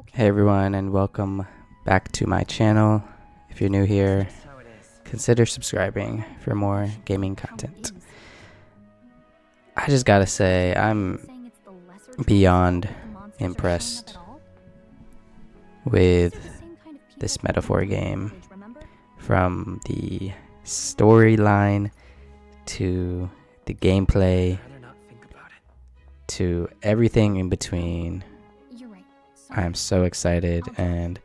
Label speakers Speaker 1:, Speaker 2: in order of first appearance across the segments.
Speaker 1: Hey everyone, and welcome back to my channel. If you're new here, consider subscribing for more gaming content. I just gotta say, I'm beyond impressed with this metaphor game. From the storyline to the gameplay to everything in between. I am so excited, and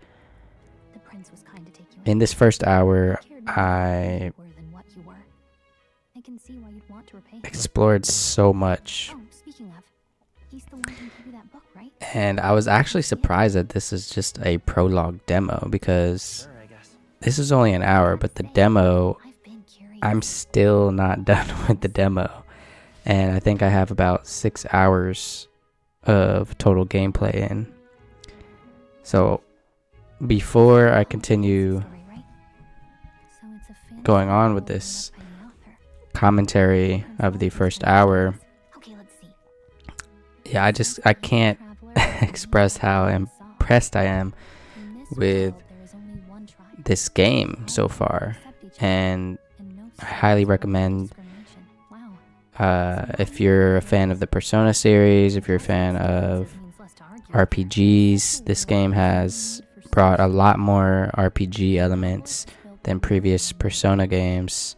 Speaker 1: in this first hour I explored so much, and I was actually surprised that this is just a prologue demo, because this is only an hour, but the demo, I'm still not done with the demo, and I think I have about 6 hours of total gameplay in. So before I continue going on with this commentary of the first hour, yeah, I can't express how impressed I am with this game so far, and I highly recommend, if you're a fan of the Persona series, if you're a fan of RPGs, this game has brought a lot more RPG elements than previous Persona games,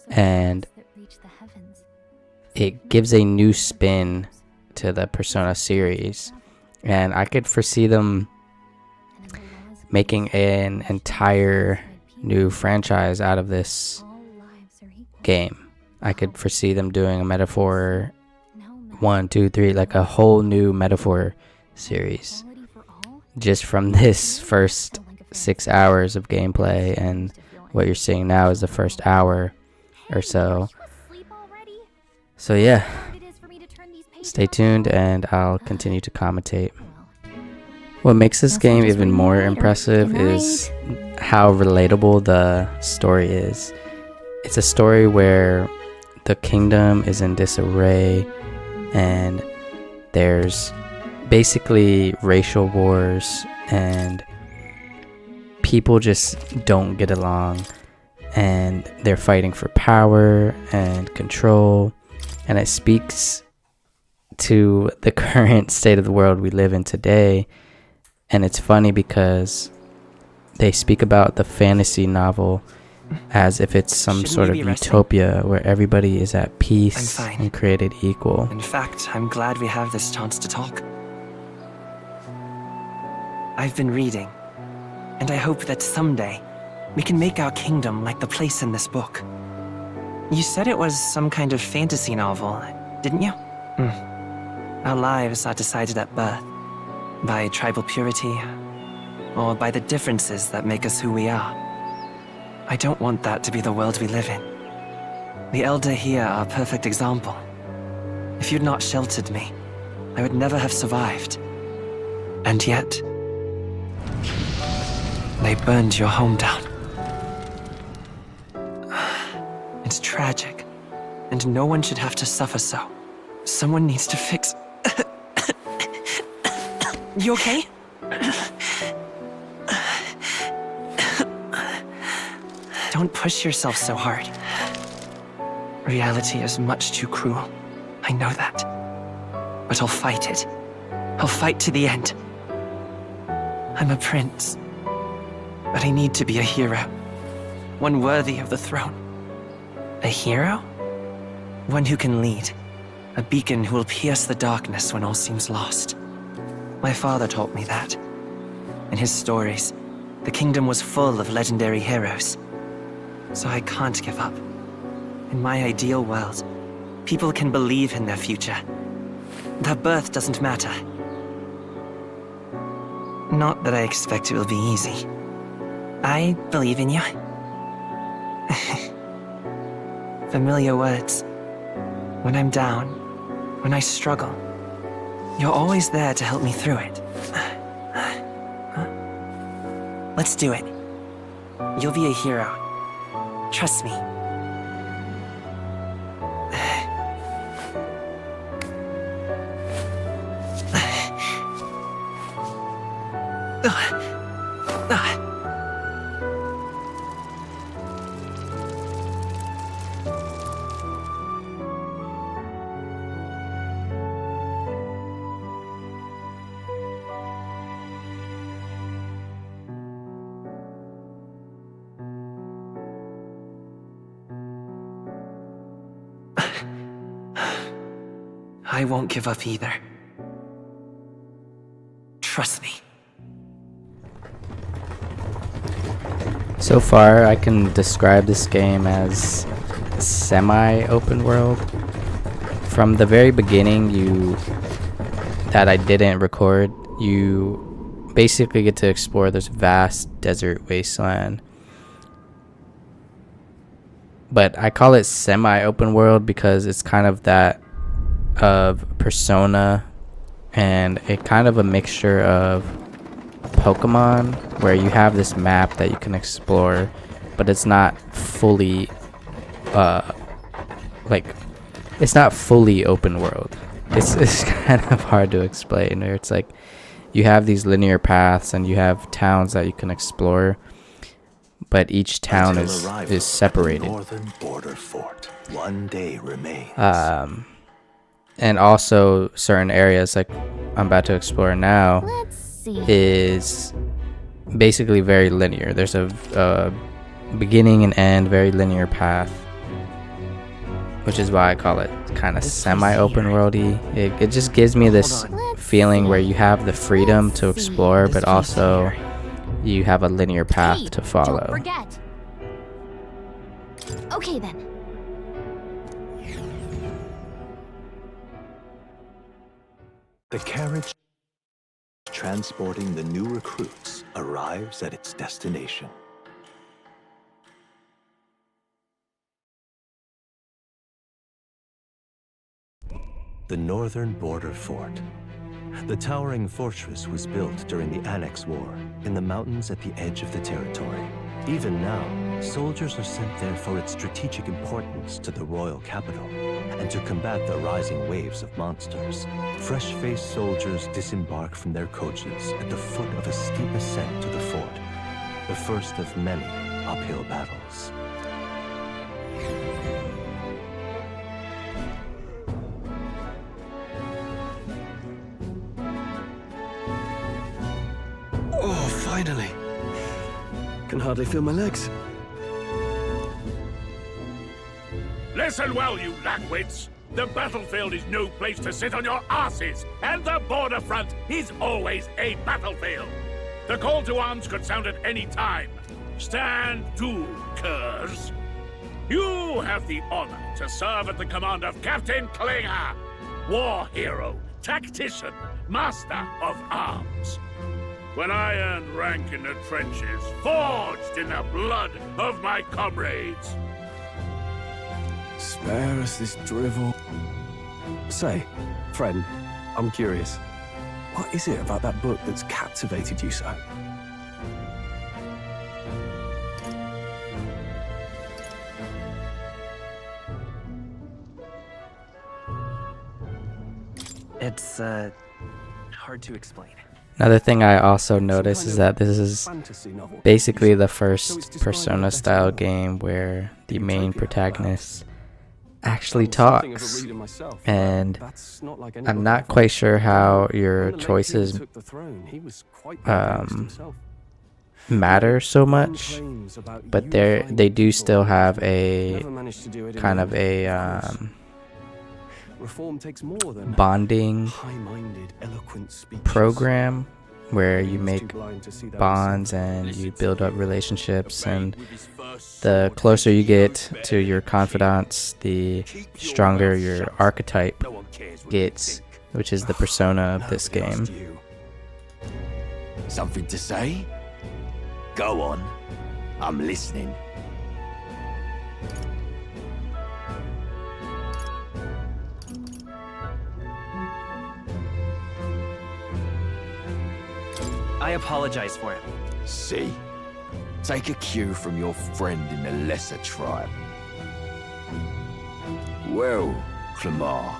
Speaker 1: and it gives a new spin to the Persona series, and I could foresee them making an entire new franchise out of this game. I could foresee them doing a metaphor 1, 2, 3, like a whole new metaphor series just from this first 6 hours of gameplay, and what you're seeing now is the first hour or so. So yeah, stay tuned and I'll continue to commentate. What makes this game even more impressive is how relatable the story is. It's a story where the kingdom is in disarray, and there's basically racial wars, and people just don't get along, and they're fighting for power and control, and it speaks to the current state of the world we live in today. And it's funny because they speak about the fantasy novel as if it's some sort of utopia where everybody is at peace and created equal.
Speaker 2: In fact, I'm glad we have this chance to talk. I've been reading, and I hope that someday we can make our kingdom like the place in this book. You said it was some kind of fantasy novel, didn't you? Our lives are decided at birth, by tribal purity, or by the differences that make us who we are. I don't want that to be the world we live in. The Elder here are a perfect example. If you'd not sheltered me, I would never have survived. And yet, they burned your home down. It's tragic, and no one should have to suffer so. Someone needs to fix... You okay? Don't push yourself so hard. Reality is much too cruel. I know that. But I'll fight it. I'll fight to the end. I'm a prince. But I need to be a hero. One worthy of the throne. A hero? One who can lead. A beacon who will pierce the darkness when all seems lost. My father taught me that. In his stories, the kingdom was full of legendary heroes. So I can't give up. In my ideal world, people can believe in their future. Their birth doesn't matter. Not that I expect it will be easy. I believe in you. Familiar words. When I'm down, when I struggle, you're always there to help me through it. Let's do it. You'll be a hero. Trust me. I won't give up either. Trust me.
Speaker 1: So far, I can describe this game as semi-open world. From the very beginning, that I didn't record, you basically get to explore this vast desert wasteland. But I call it semi-open world because it's kind of that of Persona, and it kind of a mixture of Pokemon, where you have this map that you can explore, but it's not fully it's not fully open world. It's kind of hard to explain, where it's like you have these linear paths and you have towns that you can explore, but each town is separated.
Speaker 3: Northern border fort. One day remains.
Speaker 1: And also certain areas like I'm about to explore now is basically very linear. There's a beginning and end, very linear path, which is why I call it kind of semi-open worldy. It just gives me this feeling where you have the freedom to explore, but also you have a linear path to follow.
Speaker 4: Don't forget. Okay then.
Speaker 3: The carriage transporting the new recruits arrives at its destination. The northern border fort. The towering fortress was built during the Annex War in the mountains at the edge of the territory. Even now, soldiers are sent there for its strategic importance to the royal capital and to combat the rising waves of monsters. Fresh-faced soldiers disembark from their coaches at the foot of a steep ascent to the fort, the first of many uphill battles.
Speaker 5: Oh, finally. Can hardly feel my legs.
Speaker 6: Listen well, you lackwits. The battlefield is no place to sit on your asses, and the border front is always a battlefield. The call to arms could sound at any time. Stand to, curs. You have the honor to serve at the command of Captain Klinger, war hero, tactician, master of arms. When I earned rank in the trenches, forged in the blood of my comrades.
Speaker 5: Spare us this drivel. Say, friend, I'm curious. What is it about that book that's captivated you so?
Speaker 2: It's, hard to explain.
Speaker 1: Another thing I also noticed is that this is basically the first Persona style game where the main protagonist actually talks, and I'm not quite sure how your choices matter so much, but they do still have a kind of a bonding program where you make bonds and you build up relationships, and the closer you get to your confidants, the stronger your archetype gets, which is the persona of this game.
Speaker 3: Something to say? Go on. I'm listening.
Speaker 2: I apologize for him.
Speaker 7: See? Take a cue from your friend in the lesser tribe. Well, Clemar,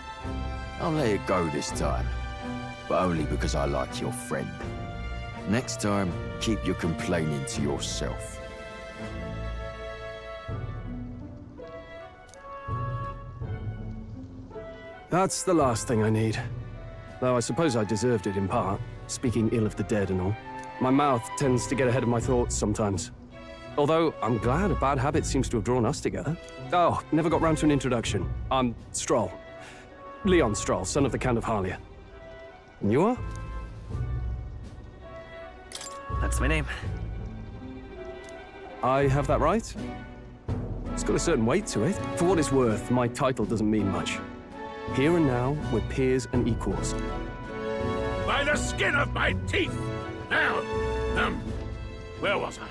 Speaker 7: I'll let it go this time, but only because I like your friend. Next time, keep your complaining to yourself.
Speaker 5: That's the last thing I need. Though I suppose I deserved it in part, speaking ill of the dead and all. My mouth tends to get ahead of my thoughts sometimes. Although, I'm glad a bad habit seems to have drawn us together. Oh, never got round to an introduction. I'm Stroll. Leon Stroll, son of the Count of Harlia. And you are?
Speaker 2: That's my name.
Speaker 5: I have that right? It's got a certain weight to it. For what it's worth, my title doesn't mean much. Here and now, we're peers and equals.
Speaker 6: By the skin of my teeth! Now, where was I?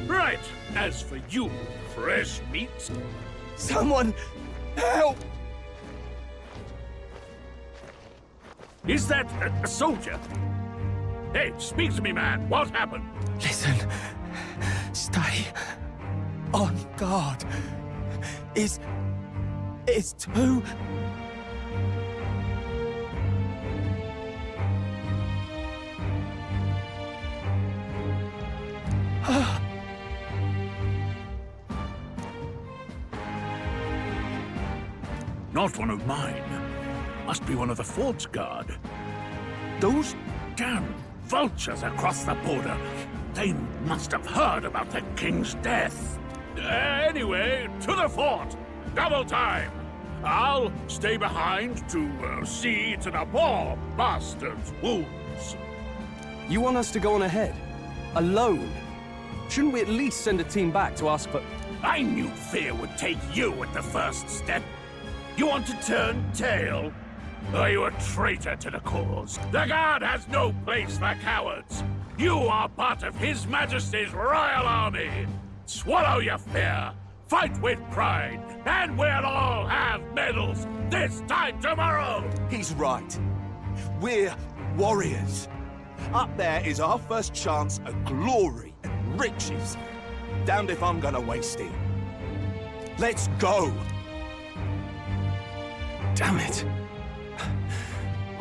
Speaker 6: Right, as for you, fresh meat.
Speaker 7: Someone help!
Speaker 6: Is that a soldier? Hey, speak to me, man. What happened?
Speaker 7: Listen. Stay on guard. It's too...
Speaker 6: Not one of mine. Must be one of the fort's guard. Those damn vultures across the border. They must have heard about the king's death. Anyway, to the fort. Double time. I'll stay behind to see to the poor bastard's wounds.
Speaker 5: You want us to go on ahead? Alone? Shouldn't we at least send a team back to ask for...
Speaker 6: I knew fear would take you at the first step. You want to turn tail? Are you a traitor to the cause? The guard has no place for cowards. You are part of His Majesty's royal army. Swallow your fear, fight with pride, and we'll all have medals this time tomorrow!
Speaker 4: He's right. We're warriors. Up there is our first chance at glory and riches. Damned if I'm gonna waste it. Let's go!
Speaker 5: Damn it.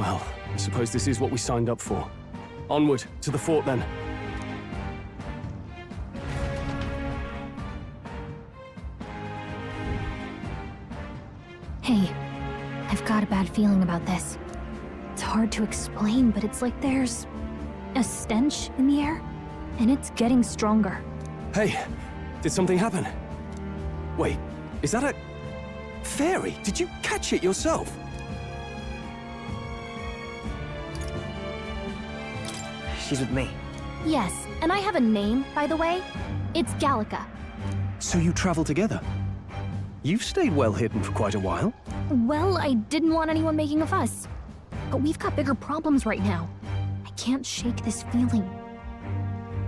Speaker 5: Well, I suppose this is what we signed up for. Onward, to the fort then.
Speaker 8: Hey, I've got a bad feeling about this. It's hard to explain, but it's like there's a stench in the air, and it's getting stronger.
Speaker 5: Hey, did something happen? Wait, is that a... fairy? Did you catch it yourself?
Speaker 2: She's with me.
Speaker 8: Yes, and I have a name, by the way. It's Gallica.
Speaker 5: So you travel together? You've stayed well hidden for quite a while.
Speaker 8: Well, I didn't want anyone making a fuss. But we've got bigger problems right now. I can't shake this feeling.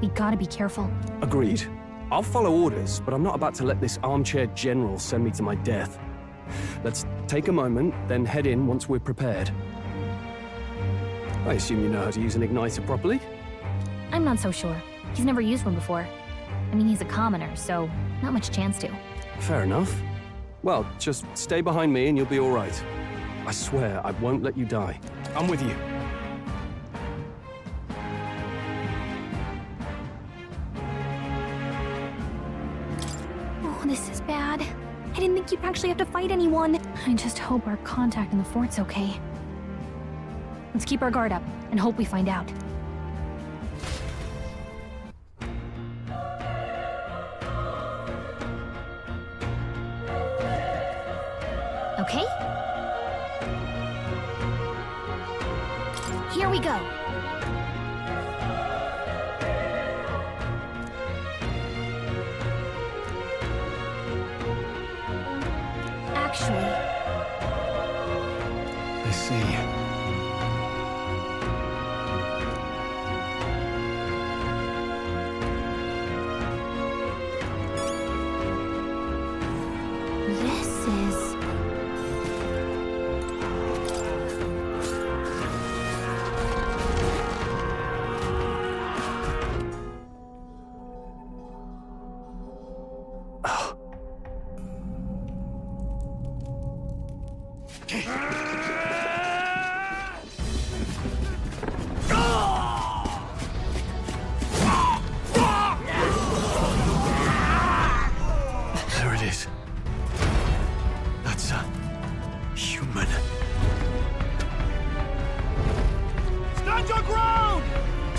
Speaker 8: We gotta be careful.
Speaker 5: Agreed. I'll follow orders, but I'm not about to let this armchair general send me to my death. Let's take a moment, then head in once we're prepared. I assume you know how to use an igniter properly?
Speaker 8: I'm not so sure. He's never used one before. I mean, he's a commoner, so not much chance to.
Speaker 5: Fair enough. Well, just stay behind me and you'll be all right. I swear I won't let you die. I'm with you.
Speaker 8: Oh, this is bad. I didn't think you'd actually have to fight anyone. I just hope our contact in the fort's okay. Let's keep our guard up and hope we find out. Okay? Here we go. Actually...
Speaker 5: I see.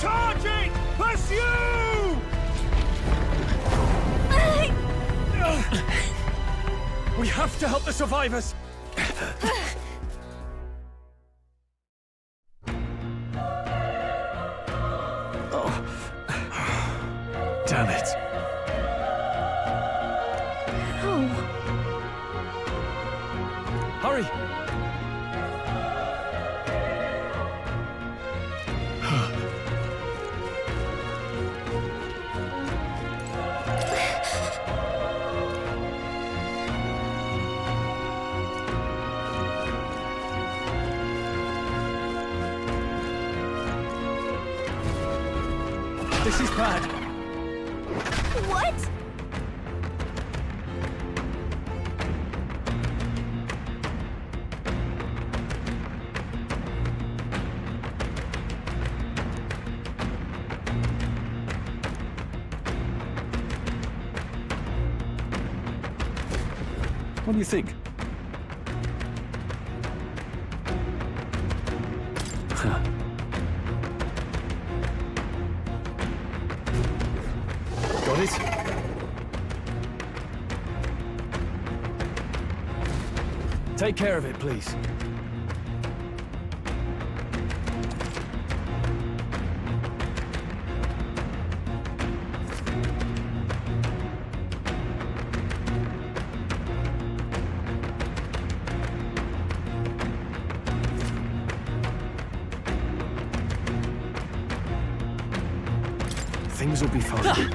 Speaker 4: Target! Pursue!
Speaker 5: We have to help the survivors!
Speaker 4: Damn it.
Speaker 8: Oh,
Speaker 5: Hurry! This is bad.
Speaker 8: what?
Speaker 5: What do you think? Got it? Take care of it, please. Things will be fine.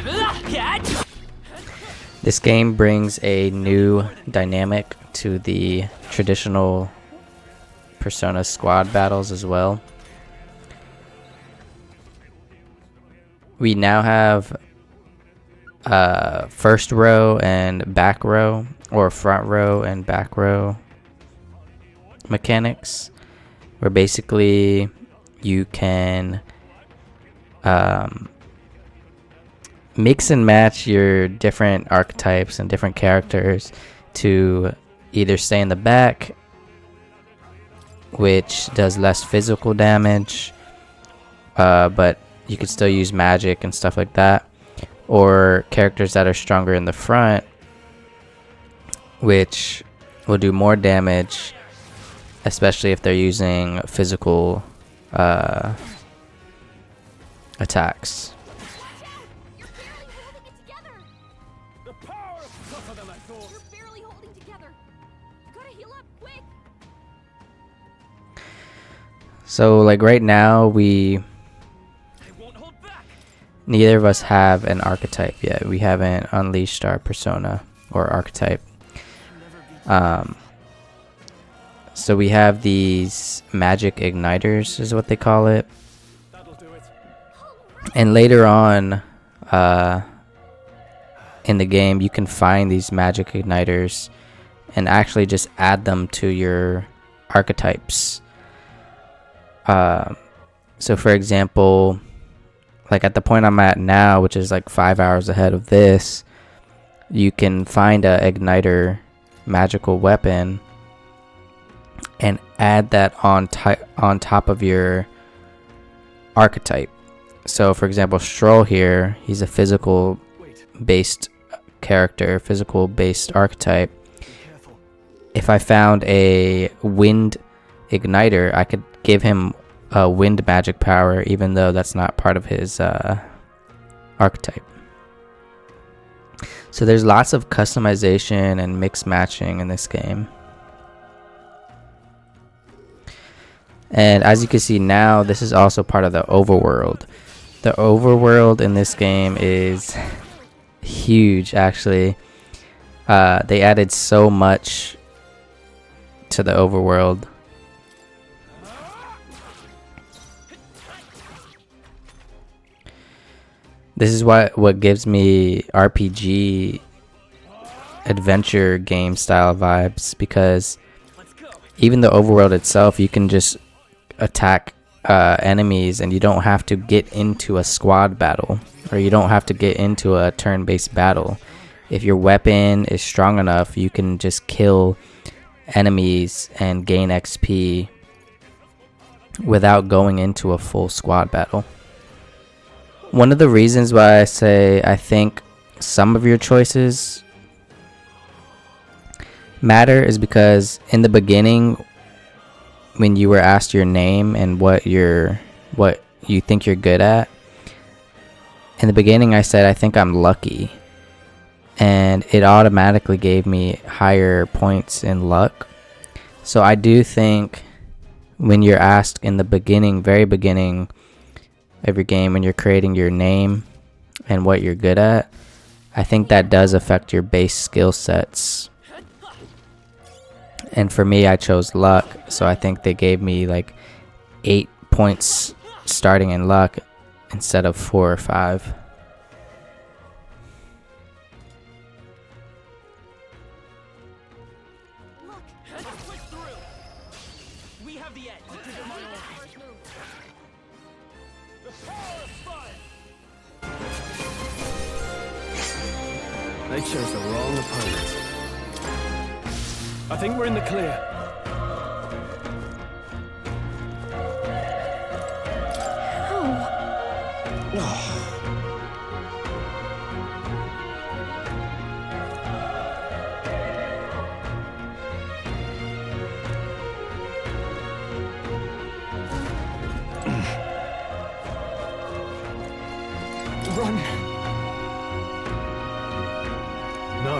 Speaker 1: This game brings a new dynamic to the traditional Persona squad battles as well. We now have first row and back row, or front row and back row mechanics, where basically you can mix and match your different archetypes and different characters to either stay in the back, which does less physical damage, but you can still use magic and stuff like that, or characters that are stronger in the front, which will do more damage, especially if they're using physical attacks. So like right now neither of us have an archetype yet. We haven't unleashed our persona or archetype. So we have these magic igniters is what they call it. And later on in the game you can find these magic igniters and actually just add them to your archetypes. So for example, like at the point I'm at now, which is like 5 hours ahead of this, you can find a igniter magical weapon and add that on top of your archetype. So for example, Stroll here, he's a physical based character, physical based archetype. If I found a wind igniter, I could give him a wind magic power, even though that's not part of his archetype. So there's lots of customization and mix matching in this game. And as you can see now, this is also part of the overworld. The overworld in this game is huge, actually. They added so much to the overworld. This is what gives me RPG adventure game style vibes, because even the overworld itself, you can just attack enemies and you don't have to get into a squad battle, or you don't have to get into a turn-based battle. If your weapon is strong enough, you can just kill enemies and gain XP without going into a full squad battle. one of the reasons why I say I think some of your choices matter is because in the beginning, when you were asked your name and what you think you're good at, in the beginning I said I think I'm lucky, and it automatically gave me higher points in luck. So I do think when you're asked in the beginning, very beginning of your game, when you're creating your name and what you're good at, I think that does affect your base skill sets. And for me, I chose luck, so I think they gave me like 8 points starting in luck instead of 4 or 5.
Speaker 5: They chose the wrong opponent. I think we're in the clear.
Speaker 2: Run.
Speaker 5: No.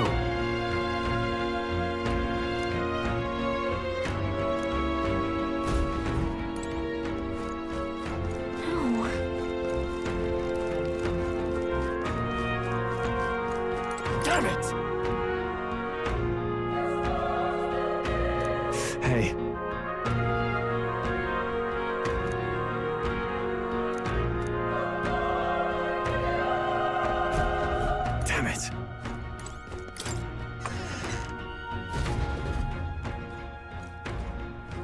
Speaker 2: Damn it!
Speaker 5: Hey. Damn it.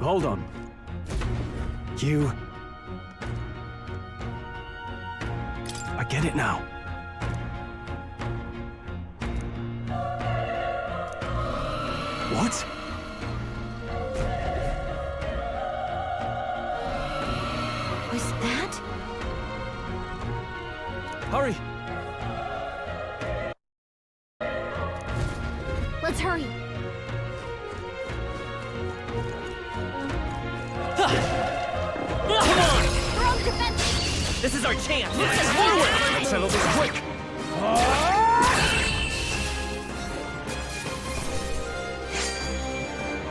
Speaker 5: Hold on. You... I get it now. What?
Speaker 8: Was that?
Speaker 5: Hurry!
Speaker 8: Let's hurry. They're on the defense.
Speaker 2: This is our chance! Let's forward! Let's settle this quick!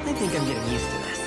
Speaker 2: I think I'm getting used to this.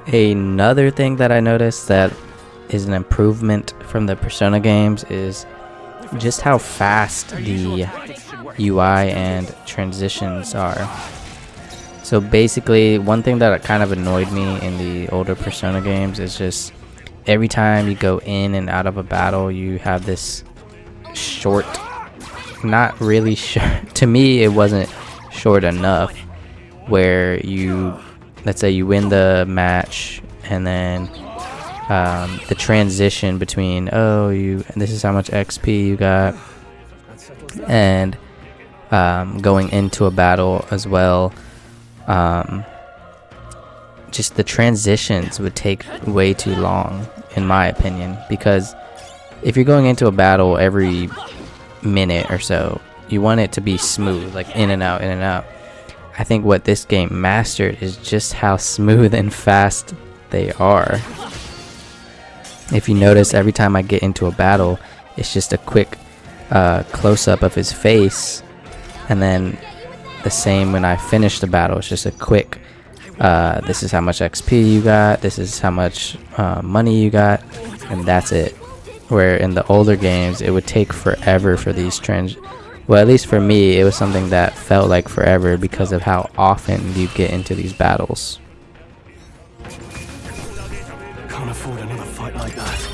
Speaker 1: Another thing that I noticed that is an improvement from the Persona games is just how fast the UI and transitions are. So basically, one thing that kind of annoyed me in the older Persona games is just every time you go in and out of a battle, you have this short, not really short, to me it wasn't short enough, where you, let's say you win the match and then the transition between, oh, this is how much XP you got, and going into a battle as well, just the transitions would take way too long, in my opinion, because if you're going into a battle every minute or so, you want it to be smooth, like in and out, in and out. I think what this game mastered is just how smooth and fast they are. If you notice, every time I get into a battle, it's just a quick close-up of his face, and then the same when I finish the battle, it's just a quick this is how much XP you got, this is how much money you got, and that's it. Where in the older games, it would take forever for these well, at least for me, it was something that felt like forever because of how often you get into these battles.
Speaker 5: Can't afford another fight like that.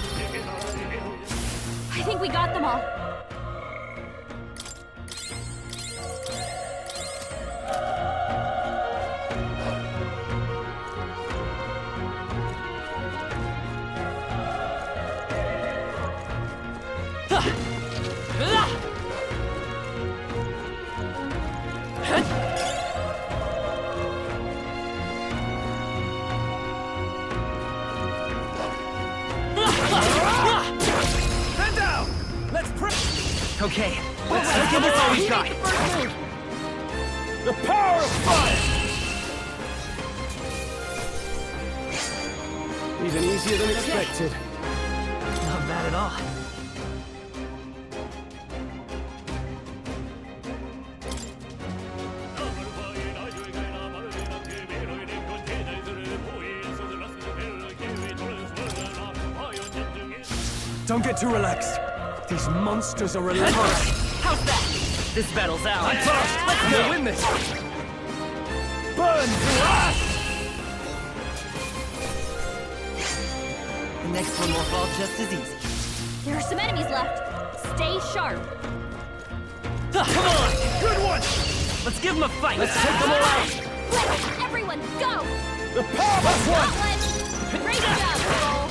Speaker 8: I think we got them all.
Speaker 2: Okay, let's give this all we got.
Speaker 6: The power of fire!
Speaker 5: Even easier than expected.
Speaker 2: Not bad at all.
Speaker 5: Don't get too relaxed. These monsters are relentless.
Speaker 2: How's that? This battle's ours.
Speaker 5: Let's go win this.
Speaker 6: Burn to ash!
Speaker 2: The next one will fall just as easy.
Speaker 8: There are some enemies left. Stay sharp.
Speaker 2: Come on! Good one! Let's give them a fight. Let's take them all out.
Speaker 8: Quick, everyone, go!
Speaker 6: The power of one!
Speaker 8: Scotland! Bring it up, roll!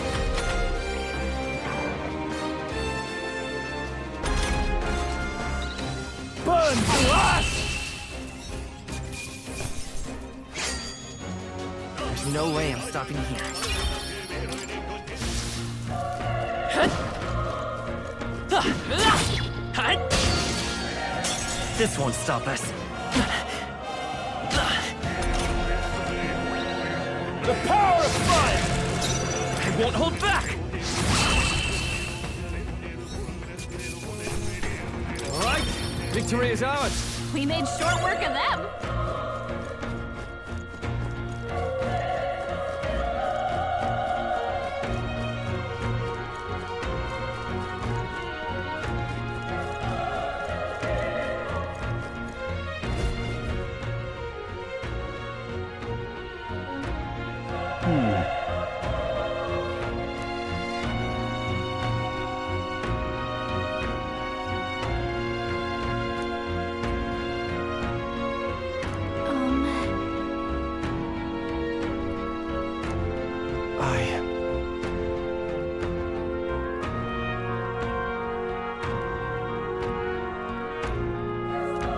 Speaker 6: Burn to ash!
Speaker 2: There's no way I'm stopping here. This won't stop us.
Speaker 6: The power of fire!
Speaker 2: I won't hold back!
Speaker 5: All right, victory is ours.
Speaker 8: We made short work of them.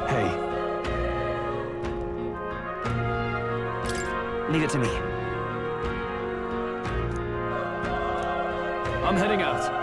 Speaker 5: Hey,
Speaker 2: Leave it to me.
Speaker 5: I'm heading out.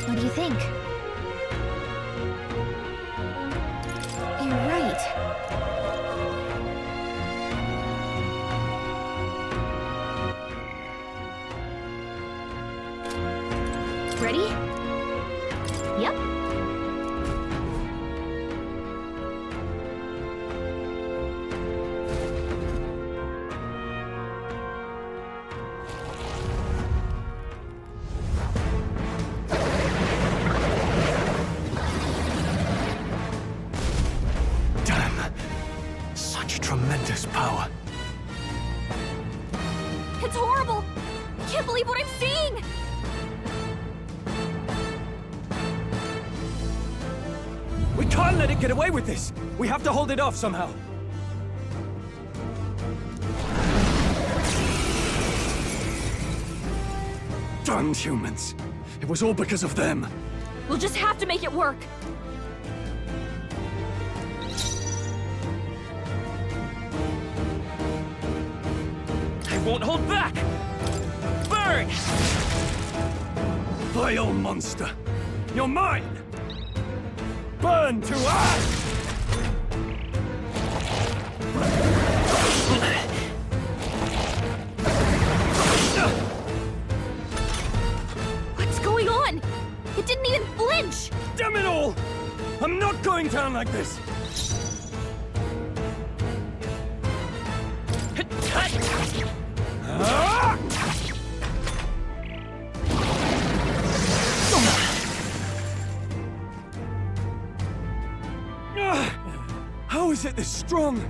Speaker 8: What do you think? You're right. Ready? Yep.
Speaker 5: Damn, such tremendous power.
Speaker 8: It's horrible! Can't believe what I'm seeing!
Speaker 5: We can't let it get away with this. We have to hold it off somehow. Damn humans. It was all because of them.
Speaker 8: We'll just have to make it work.
Speaker 2: won't hold back! Burn!
Speaker 5: Vile monster! You're mine! Burn to ash!
Speaker 8: What's going on? It didn't even flinch!
Speaker 5: Damn it all! I'm not going down like this! How is it this strong?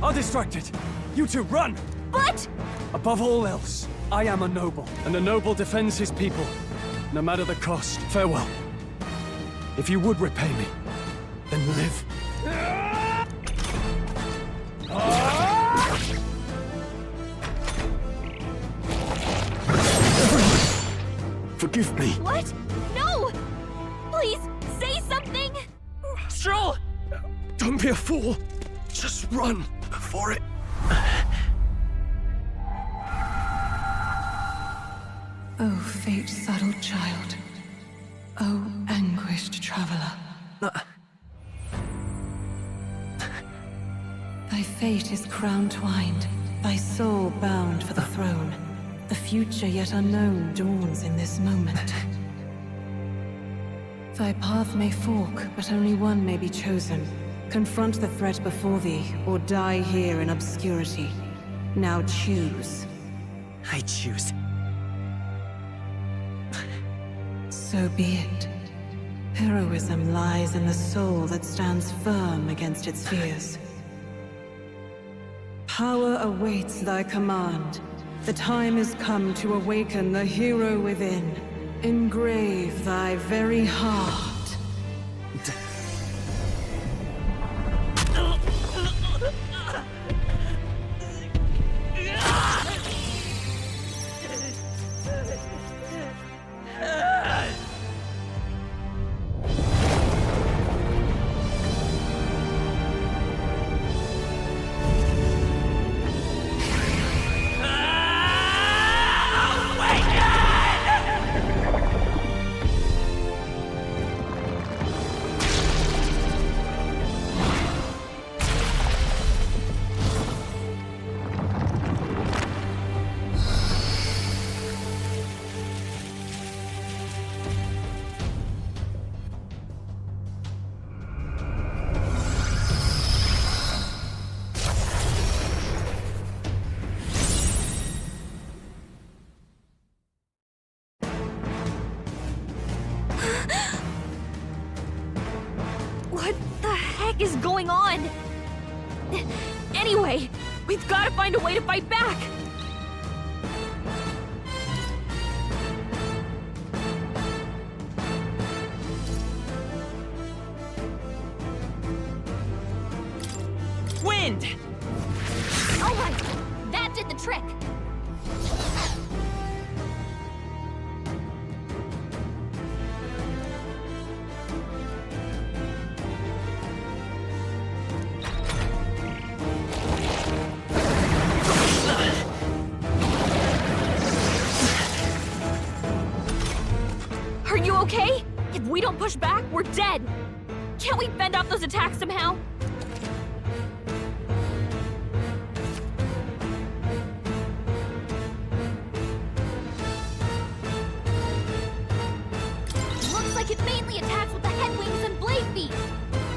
Speaker 5: I'll distract it. You two run!
Speaker 8: But...
Speaker 5: Above all else, I am a noble, and a noble defends his people, no matter the cost. Farewell. If you would repay me, then live. Forgive me.
Speaker 8: What? No! Please, say something!
Speaker 2: Stroll!
Speaker 5: Don't be a fool. Just run before it...
Speaker 9: Oh, fate-saddled child. Oh, anguished traveler. Thy fate is crown-twined, thy soul bound for the throne. The future yet unknown dawns in this moment. Thy path may fork, but only one may be chosen. Confront the threat before thee, or die here in obscurity. Now choose.
Speaker 2: I choose.
Speaker 9: So be it. Heroism lies in the soul that stands firm against its fears. Power awaits thy command. The time is come to awaken the hero within. Engrave thy very heart.
Speaker 8: What the heck is going on? Anyway, we've got to find a way to fight back!
Speaker 2: Wind!
Speaker 8: Alright, that did the trick! Are you okay? If we don't push back, we're dead! Can't we fend off those attacks somehow? Looks like it mainly attacks with the head wings and blade feet!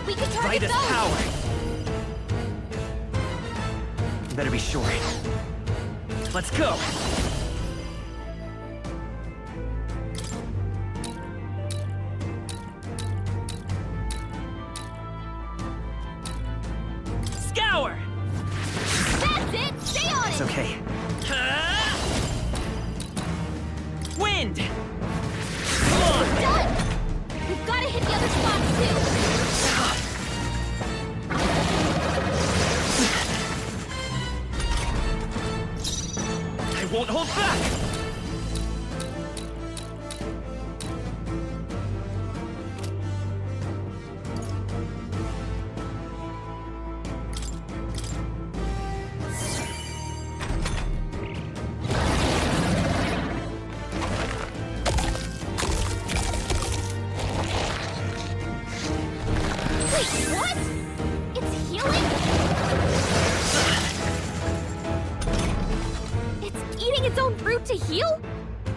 Speaker 8: We could target
Speaker 2: Vitus
Speaker 8: those!
Speaker 2: power! You better be sure. Let's go! Scour!
Speaker 8: That's it! Stay on
Speaker 2: It's
Speaker 8: it!
Speaker 2: okay. Wind! Come on!
Speaker 8: Done! We've got to hit the other spots too!
Speaker 2: I won't hold back!
Speaker 8: Wait, what? It's healing? It's eating its own fruit to heal?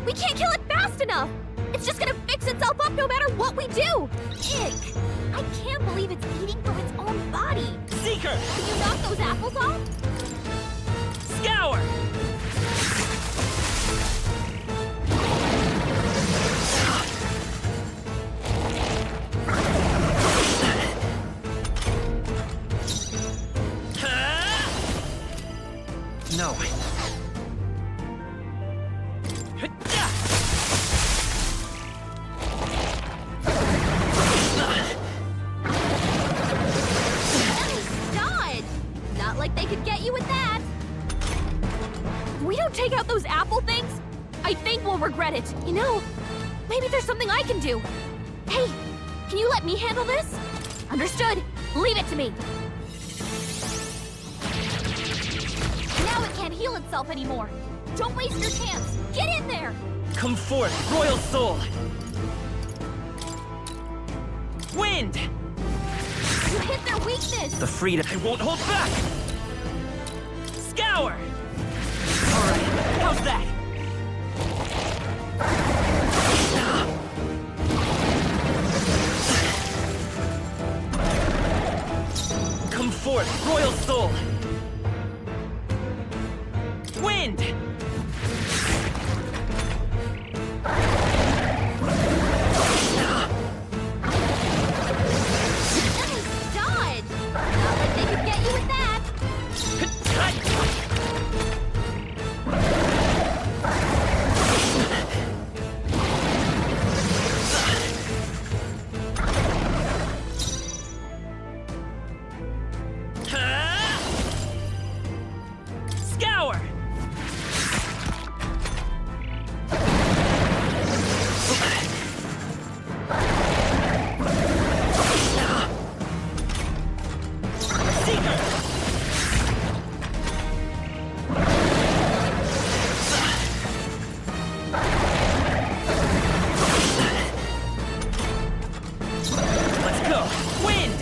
Speaker 8: We can't kill it fast enough! It's just gonna fix itself up no matter what we do! Ick! I can't believe it's eating from its own body!
Speaker 2: Seeker!
Speaker 8: Can you knock those apples off?
Speaker 2: Scour! No.
Speaker 8: Dodge! Not like they could get you with that! We don't take out those apple things? I think we'll regret it. You know, maybe there's something I can do. Hey, can you let me handle this? Understood. Leave it to me. Now it can't heal itself anymore. Don't waste your chance. Get in there!
Speaker 2: Come forth, royal soul! Wind!
Speaker 8: You hit their weakness!
Speaker 2: The freedom I won't hold back! Scour! Alright, how's that? Come forth, royal soul! Wind!
Speaker 8: Nice dodge! Not like they could get you with that!
Speaker 2: Scour! Let's go! Wind!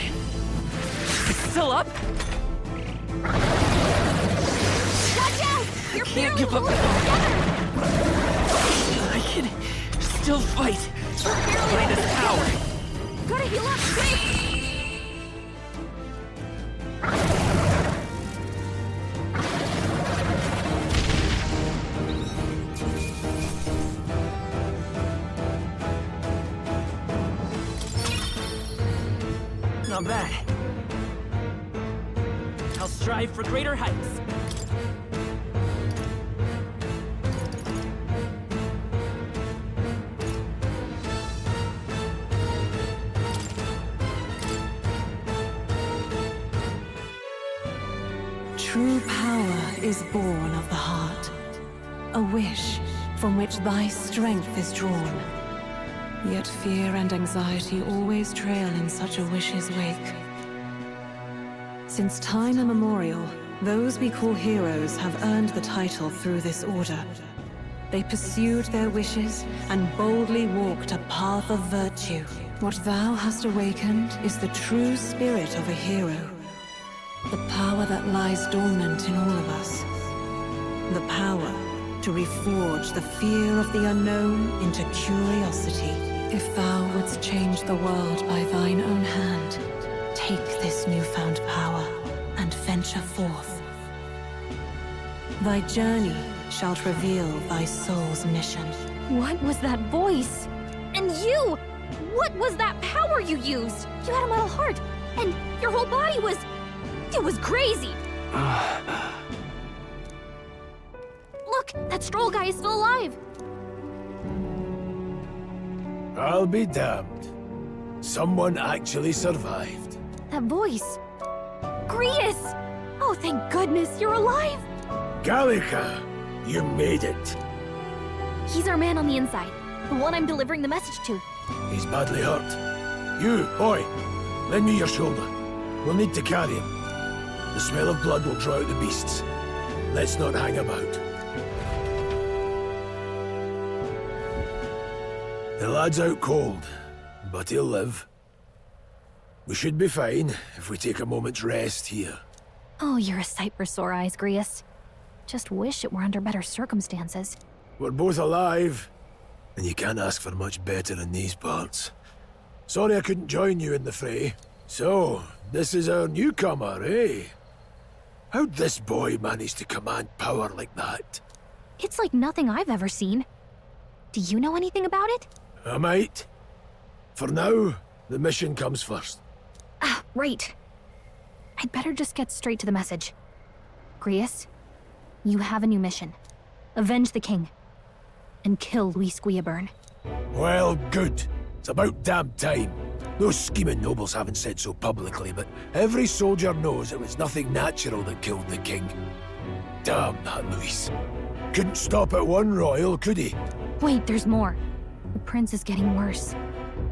Speaker 2: Still up?
Speaker 8: Watch out! You're
Speaker 2: Can't
Speaker 8: barely
Speaker 2: give up.
Speaker 8: holding it together!
Speaker 2: I can still fight.
Speaker 8: You're barely
Speaker 2: Find
Speaker 8: holding
Speaker 2: its
Speaker 8: it
Speaker 2: power.
Speaker 8: together. Gotta heal up quick!
Speaker 2: Not bad. I'll strive for greater heights.
Speaker 9: True power is born of the heart, a wish from which thy strength is drawn. Yet fear and anxiety always trail in such a wish's wake. Since time immemorial, those we call heroes have earned the title through this order. They pursued their wishes and boldly walked a path of virtue. What thou hast awakened is the true spirit of a hero. The power that lies dormant in all of us. The power to reforge the fear of the unknown into curiosity. If thou wouldst change the world by thine own hand, take this newfound power and venture forth. Thy journey shalt reveal thy soul's mission.
Speaker 8: What was that voice? And you! What was that power you used? You had a metal heart, and your whole body was... It was crazy! Look, that Stroll guy is still alive!
Speaker 10: I'll be damned. Someone actually survived.
Speaker 8: That voice... Grius! Oh, thank goodness, you're alive!
Speaker 10: Gallica, you made it.
Speaker 8: He's our man on the inside, the one I'm delivering the message to.
Speaker 10: He's badly hurt. You, boy, lend me your shoulder. We'll need to carry him. The smell of blood will draw out the beasts. Let's not hang about. The lad's out cold, but he'll live. We should be fine if we take a moment's rest here.
Speaker 8: Oh, you're a sight for sore eyes, Grius. Just wish it were under better circumstances.
Speaker 10: We're both alive, and you can't ask for much better in these parts. Sorry I couldn't join you in the fray. So, this is our newcomer, eh? How'd this boy manage to command power like that?
Speaker 8: It's like nothing I've ever seen. Do you know anything about it?
Speaker 10: I might. For now, the mission comes first.
Speaker 8: Ah, right. I'd better just get straight to the message. Grius, you have a new mission. Avenge the king. And kill Luis Gwiyaburn.
Speaker 10: Well, good. It's about damn time. Those scheming nobles haven't said so publicly, but every soldier knows it was nothing natural that killed the king. Damn that Luis. Couldn't stop at one royal, could he?
Speaker 8: Wait, there's more. The prince is getting worse.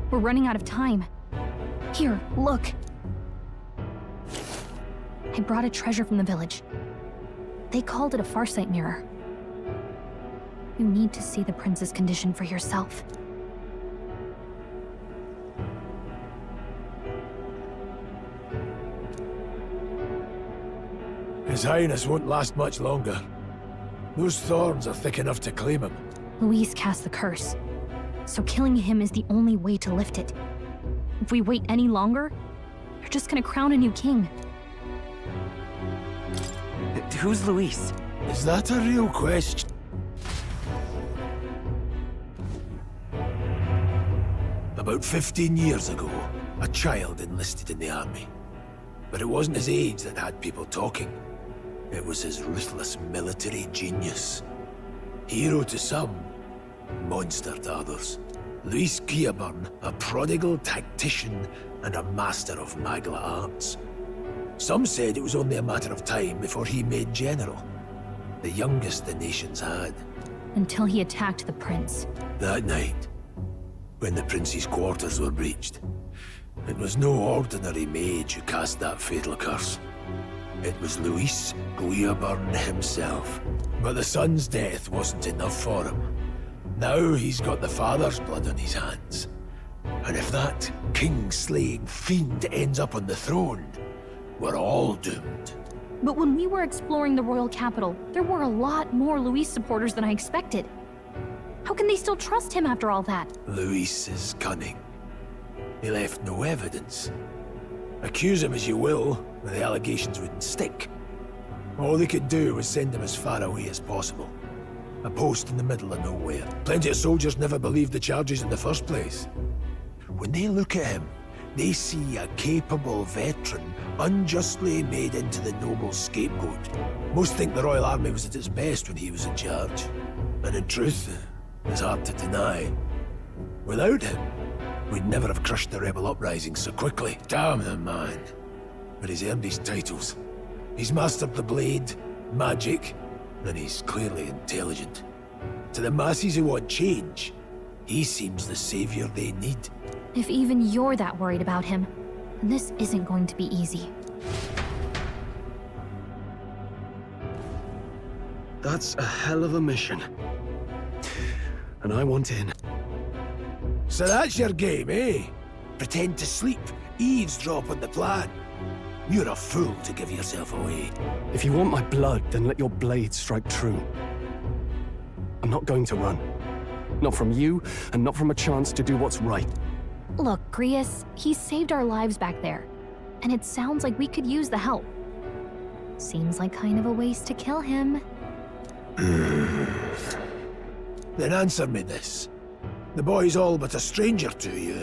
Speaker 8: We're running out of time. Here, look. I brought a treasure from the village. They called it a farsight mirror. You need to see the prince's condition for yourself.
Speaker 10: His Highness won't last much longer. Those thorns are thick enough to claim him.
Speaker 8: Luis cast the curse, so killing him is the only way to lift it. If we wait any longer, they're just gonna crown a new king.
Speaker 2: Who's Luis?
Speaker 10: Is that a real question? About 15 years ago, a child enlisted in the army. But it wasn't his age that had people talking. It was his ruthless military genius. Hero to some, monster to others. Luis Gwiyaburn, a prodigal tactician and a master of magla arts. Some said it was only a matter of time before he made general. The youngest the nations had.
Speaker 8: Until he attacked the prince.
Speaker 10: That night, when the prince's quarters were breached, it was no ordinary mage who cast that fatal curse. It was Luis Gwiyaburn himself. But the son's death wasn't enough for him. Now he's got the father's blood on his hands. And if that king-slaying fiend ends up on the throne, we're all doomed.
Speaker 8: But when we were exploring the royal capital, there were a lot more Luis supporters than I expected. How can they still trust him after all that?
Speaker 10: Luis is cunning. He left no evidence. Accuse him as you will, but the allegations wouldn't stick. All they could do was send him as far away as possible. A post in the middle of nowhere. Plenty of soldiers never believed the charges in the first place. When they look at him, they see a capable veteran unjustly made into the noble's scapegoat. Most think the Royal Army was at its best when he was in charge. And in truth, it's hard to deny. Without him, we'd never have crushed the rebel uprising so quickly. Damn the man. But he's earned his titles. He's mastered the blade, magic, and he's clearly intelligent. To the masses who want change, he seems the savior they need.
Speaker 8: If even you're that worried about him, then this isn't going to be easy.
Speaker 5: That's a hell of a mission. And I want in.
Speaker 10: So that's your game, eh? Pretend to sleep, eavesdrop on the plan. You're a fool to give yourself away.
Speaker 5: If you want my blood, then let your blade strike true. I'm not going to run. Not from you, and not from a chance to do what's right.
Speaker 8: Look, Grius, he saved our lives back there. And it sounds like we could use the help. Seems like kind of a waste to kill him.
Speaker 10: Then answer me this. The boy's all but a stranger to you,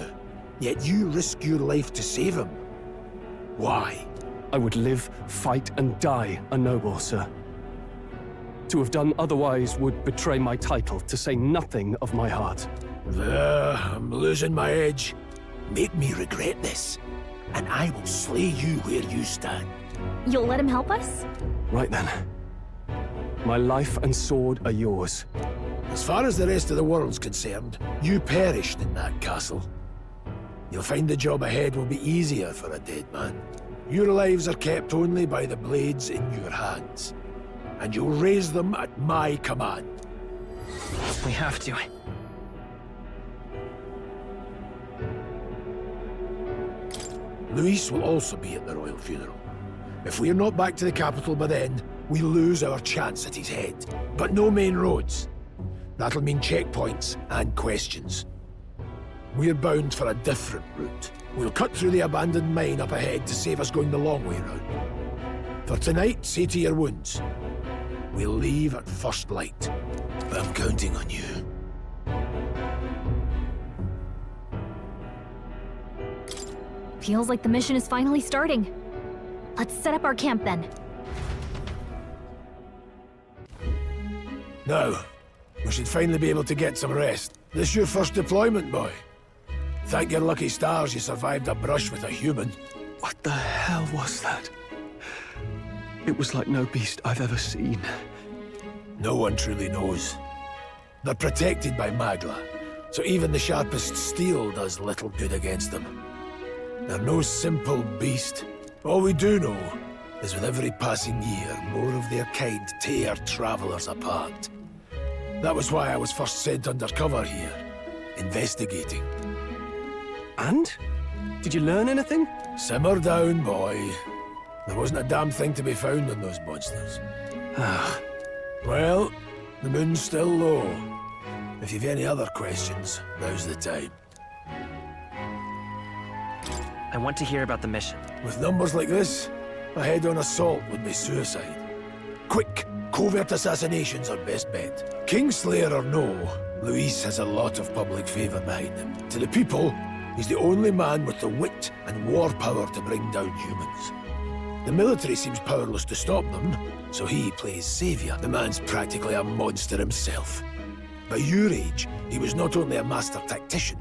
Speaker 10: yet you risk your life to save him. Why?
Speaker 5: I would live, fight, and die a noble, sir. To have done otherwise would betray my title, to say nothing of my heart.
Speaker 10: I'm losing my edge. Make me regret this, and I will slay you where you stand.
Speaker 8: You'll let him help us?
Speaker 5: Right then. My life and sword are yours.
Speaker 10: As far as the rest of the world's concerned, you perished in that castle. You'll find the job ahead will be easier for a dead man. Your lives are kept only by the blades in your hands, and you'll raise them at my command.
Speaker 2: We have to.
Speaker 10: Luis will also be at the royal funeral. If we're not back to the capital by then, we lose our chance at his head. But no main roads. That'll mean checkpoints and questions. We're bound for a different route. We'll cut through the abandoned mine up ahead to save us going the long way round. For tonight, see to your wounds. We'll leave at first light. I'm counting on you.
Speaker 8: Feels like the mission is finally starting. Let's set up our camp then.
Speaker 10: Now, we should finally be able to get some rest. This your first deployment, boy? Thank your lucky stars you survived a brush with a human.
Speaker 5: What the hell was that? It was like no beast I've ever seen.
Speaker 10: No one truly knows. They're protected by Magla, so even the sharpest steel does little good against them. They're no simple beast. All we do know is with every passing year, more of their kind tear travelers apart. That was why I was first sent undercover here, investigating.
Speaker 5: And? Did you learn anything?
Speaker 10: Simmer down, boy. There wasn't a damn thing to be found on those monsters. Well, the moon's still low. If you've any other questions, now's the time.
Speaker 2: I want to hear about the mission.
Speaker 10: With numbers like this, a head-on assault would be suicide. Quick, covert assassinations are best bet. Kingslayer or no, Luis has a lot of public favor behind him. To the people, he's the only man with the wit and war power to bring down humans. The military seems powerless to stop them, so he plays savior. The man's practically a monster himself. By your age, he was not only a master tactician,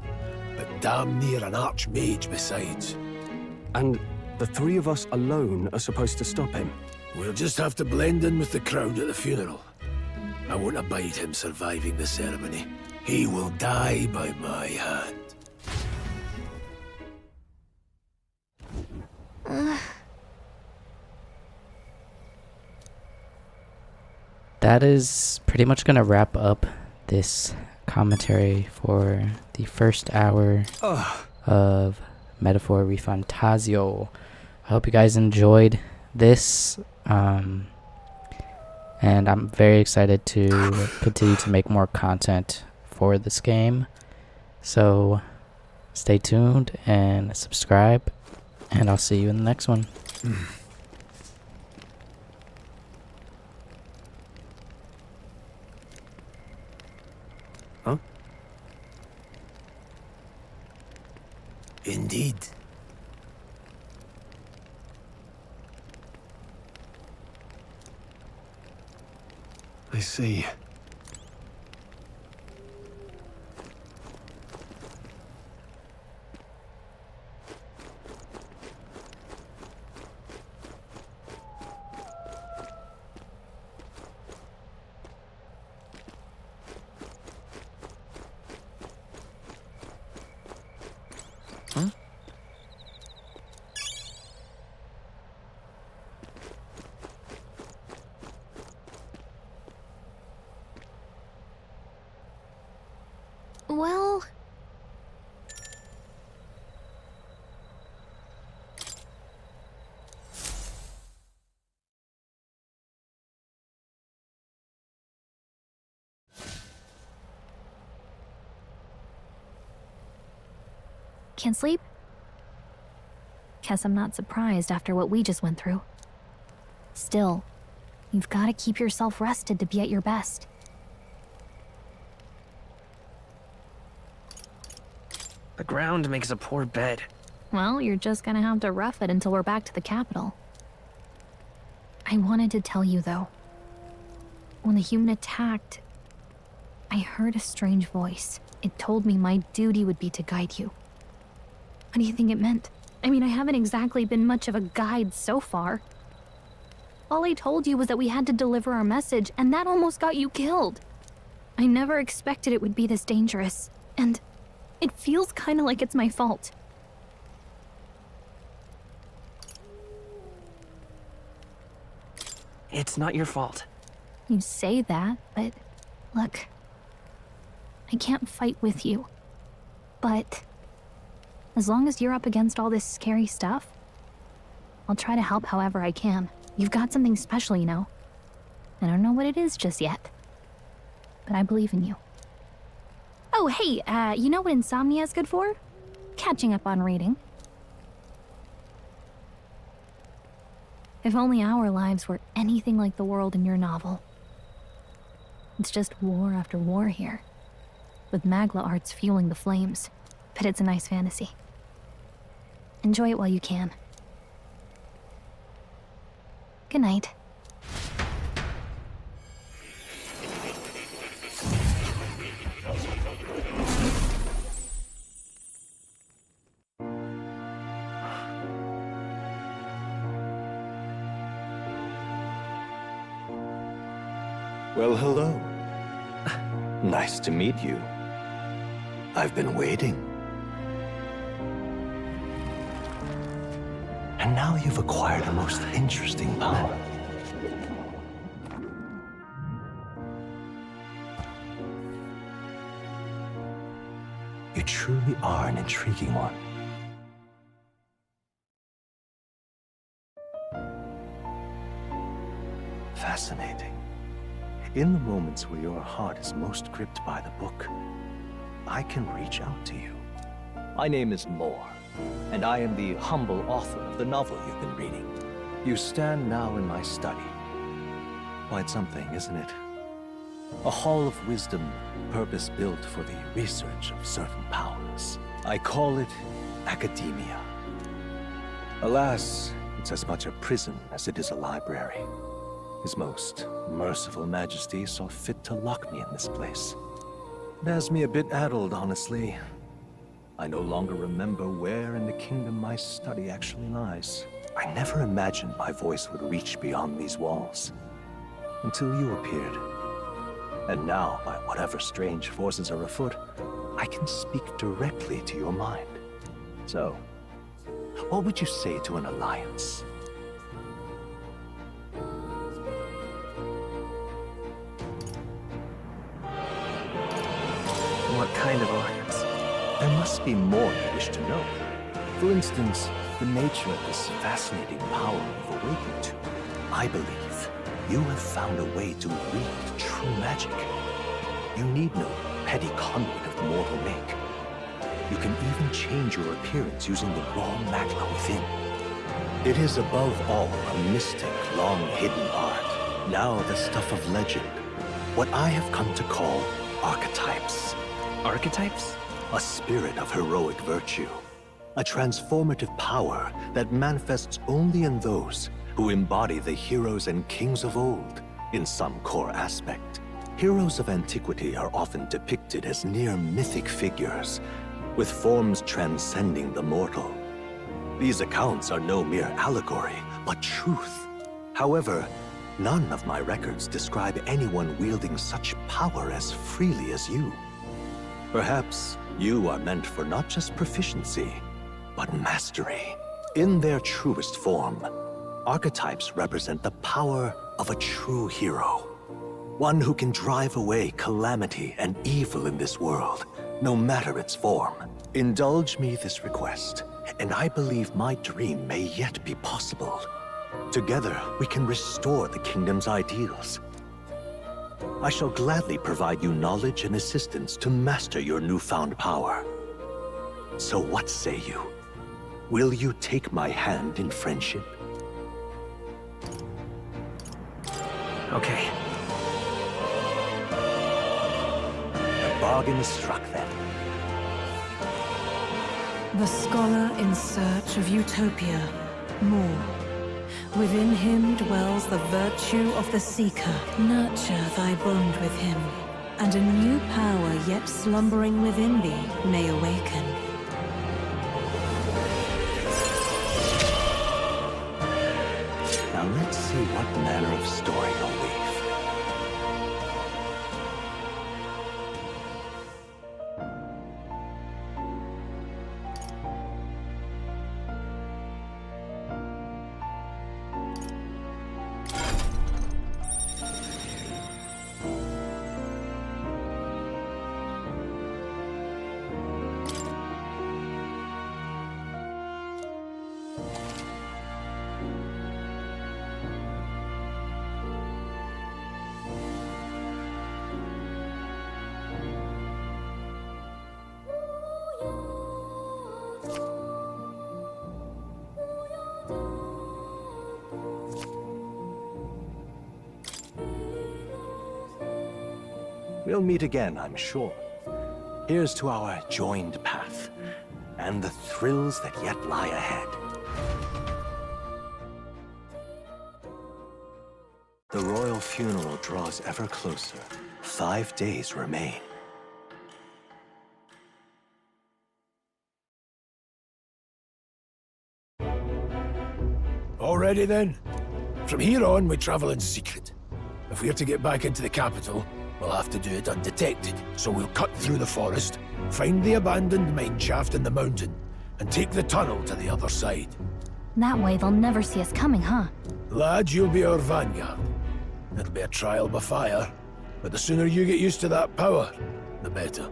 Speaker 10: but damn near an archmage besides.
Speaker 5: And the three of us alone are supposed to stop him?
Speaker 10: We'll just have to blend in with the crowd at the funeral. I won't abide him surviving the ceremony. He will die by my hand.
Speaker 1: That is pretty much going to wrap up this commentary for the first hour of Metaphor ReFantazio. I hope you guys enjoyed this, and I'm very excited to continue to make more content for this game. So stay tuned and subscribe, and I'll see you in the next one.
Speaker 5: Huh?
Speaker 10: Indeed.
Speaker 5: I see.
Speaker 8: Well... Can't sleep? Guess I'm not surprised after what we just went through. Still, you've got to keep yourself rested to be at your best.
Speaker 2: The ground makes a poor bed.
Speaker 8: Well, you're just gonna have to rough it until we're back to the capital. I wanted to tell you, though. When the human attacked, I heard a strange voice. It told me my duty would be to guide you. What do you think it meant? I mean, I haven't exactly been much of a guide so far. All I told you was that we had to deliver our message, and that almost got you killed. I never expected it would be this dangerous, and it feels kind of like it's my fault.
Speaker 2: It's not your fault.
Speaker 8: You say that, but look, I can't fight with you, but As long as you're up against all this scary stuff, I'll try to help however I can. You've got something special, you know. I don't know what it is just yet, but I believe in you. Oh, hey, you know what insomnia is good for? Catching up on reading. If only our lives were anything like the world in your novel. It's just war after war here, with Magla arts fueling the flames. But it's a nice fantasy. Enjoy it while you can. Good night.
Speaker 3: Well, hello. Nice to meet you. I've been waiting. And now you've acquired a most interesting power. You truly are an intriguing one. Fascinating. In the moments where your heart is most gripped by the book, I can reach out to you.
Speaker 11: My name is Moore, and I am the humble author of the novel you've been reading.
Speaker 3: You stand now in my study. Quite something, isn't it? A hall of wisdom, purpose-built for the research of certain powers. I call it academia. Alas, it's as much a prison as it is a library. His most merciful majesty saw fit to lock me in this place. It has me a bit addled, honestly. I no longer remember where in the kingdom my study actually lies. I never imagined my voice would reach beyond these walls. Until you appeared. And now, by whatever strange forces are afoot, I can speak directly to your mind. So, what would you say to an alliance?
Speaker 2: What kind of alliance?
Speaker 3: There must be more you wish to know. For instance, the nature of this fascinating power you've awakened to. I believe you have found a way to wield true magic. You need no petty conduit of mortal make. You can even change your appearance using the raw magla within. It is above all a mystic, long-hidden art. Now the stuff of legend. What I have come to call archetypes.
Speaker 2: Archetypes?
Speaker 3: A spirit of heroic virtue. A transformative power that manifests only in those who embody the heroes and kings of old in some core aspect. Heroes of antiquity are often depicted as near mythic figures, with forms transcending the mortal. These accounts are no mere allegory, but truth. However, none of my records describe anyone wielding such power as freely as you. Perhaps you are meant for not just proficiency, but mastery. In their truest form, archetypes represent the power of a true hero. One who can drive away calamity and evil in this world, no matter its form. Indulge me this request, and I believe my dream may yet be possible. Together, we can restore the kingdom's ideals. I shall gladly provide you knowledge and assistance to master your newfound power. So what say you? Will you take my hand in friendship?
Speaker 2: Okay.
Speaker 3: The bargain is struck then.
Speaker 9: The scholar in search of utopia, Moore. Within him dwells the virtue of the seeker. Nurture thy bond with him, and a new power yet slumbering within thee may awaken.
Speaker 3: Now let's see what manner of story you'll weave. We'll meet again, I'm sure. Here's to our joined path, and the thrills that yet lie ahead. The royal funeral draws ever closer. 5 days remain.
Speaker 10: Already then? From here on, we travel in secret. If we're to get back into the capital, we'll have to do it undetected. So we'll cut through the forest, find the abandoned mine shaft in the mountain, and take the tunnel to the other side.
Speaker 8: That way they'll never see us coming, huh?
Speaker 10: Lad, you'll be our vanguard. It'll be a trial by fire, but the sooner you get used to that power, the better.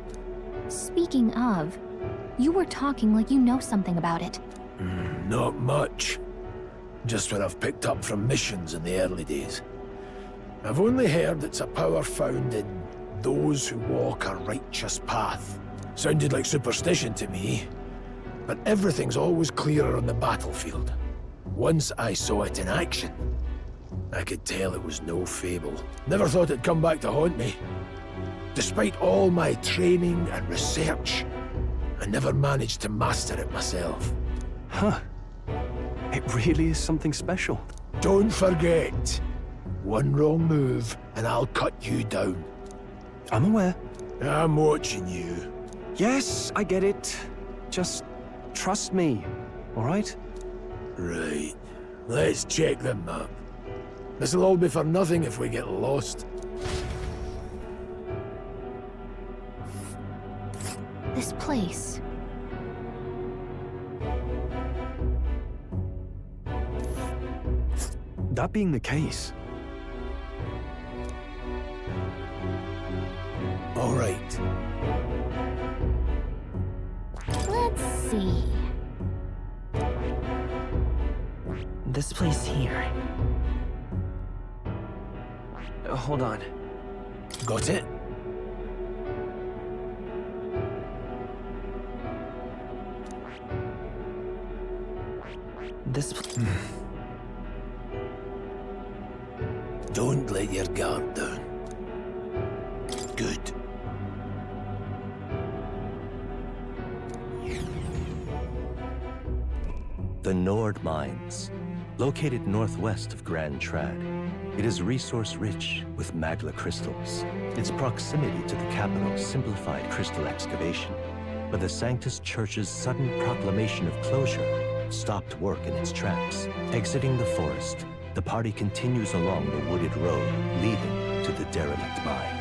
Speaker 8: Speaking of, you were talking like you know something about it.
Speaker 10: Not much. Just what I've picked up from missions in the early days. I've only heard it's a power found in those who walk a righteous path. Sounded like superstition to me, but everything's always clearer on the battlefield. Once I saw it in action, I could tell it was no fable. Never thought it'd come back to haunt me. Despite all my training and research, I never managed to master it myself.
Speaker 5: Huh. It really is something special.
Speaker 10: Don't forget, one wrong move and I'll cut you down.
Speaker 5: I'm aware.
Speaker 10: I'm watching you.
Speaker 5: Yes, I get it. Just trust me, all right?
Speaker 10: Right. Let's check the map. This'll all be for nothing if we get lost.
Speaker 8: This place.
Speaker 5: That being the case,
Speaker 10: all right.
Speaker 8: Let's see.
Speaker 2: This place here. Hold on.
Speaker 10: Got it?
Speaker 2: This...
Speaker 10: Don't let your guard down. Good.
Speaker 3: The Nord Mines, located northwest of Grand Trad. It is resource-rich with magla crystals. Its proximity to the capital simplified crystal excavation, but the Sanctus Church's sudden proclamation of closure stopped work in its tracks. Exiting the forest, the party continues along the wooded road leading to the derelict mine.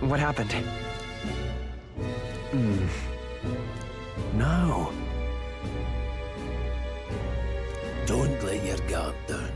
Speaker 2: What happened?
Speaker 5: no.
Speaker 10: Don't let your guard down.